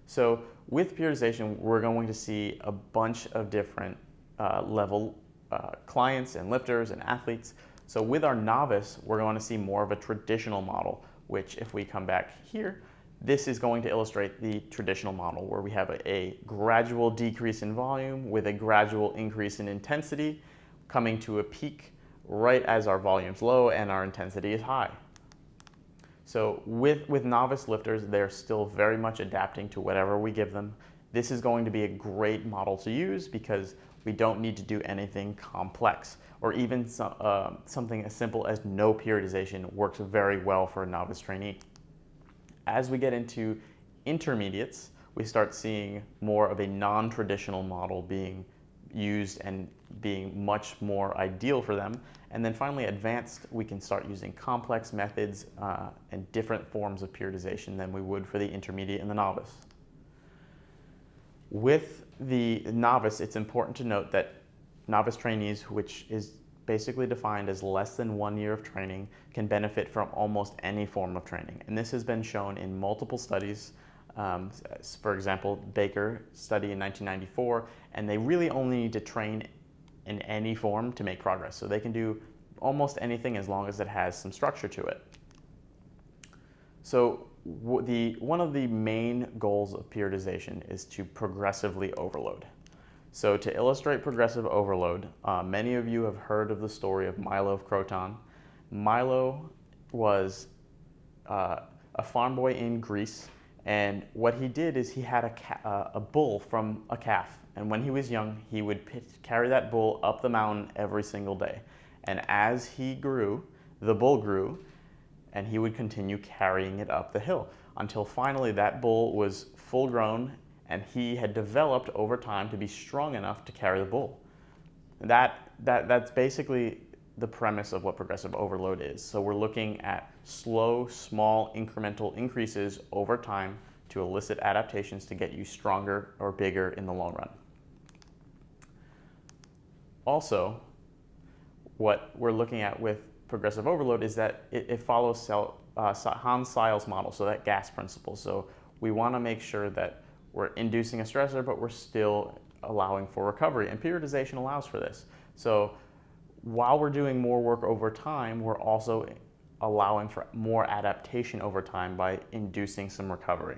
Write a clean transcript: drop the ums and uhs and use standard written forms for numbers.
So with periodization, we're going to see a bunch of different level clients and lifters and athletes. So with our novice, we're going to see more of a traditional model, which if we come back here, this is going to illustrate the traditional model where we have a gradual decrease in volume with a gradual increase in intensity, coming to a peak right as our volume's low and our intensity is high. So with novice lifters, they're still very much adapting to whatever we give them. This is going to be a great model to use because we don't need to do anything complex, or even something as simple as no periodization works very well for a novice trainee. As we get into intermediates, we start seeing more of a non-traditional model being used and being much more ideal for them. And then finally, advanced, we can start using complex methods and different forms of periodization than we would for the intermediate and the novice. With the novice, it's important to note that novice trainees, which is basically defined as less than 1 year of training, can benefit from almost any form of training. And this has been shown in multiple studies. For example, Baker study in 1994, and they really only need to train in any form to make progress. So they can do almost anything as long as it has some structure to it. So one of the main goals of periodization is to progressively overload. So to illustrate progressive overload, many of you have heard of the story of Milo of Croton. Milo was a farm boy in Greece, and what he did is he had a bull from a calf. And when he was young, he would carry that bull up the mountain every single day. And as he grew, the bull grew, and he would continue carrying it up the hill until finally that bull was full grown and he had developed over time to be strong enough to carry the bull. That's basically the premise of what progressive overload is. So we're looking at slow, small, incremental increases over time to elicit adaptations to get you stronger or bigger in the long run. Also, what we're looking at with progressive overload is that it follows Hans Seil's model, so that gas principle. So we want to make sure that we're inducing a stressor, but we're still allowing for recovery, and periodization allows for this. So while we're doing more work over time, we're also allowing for more adaptation over time by inducing some recovery.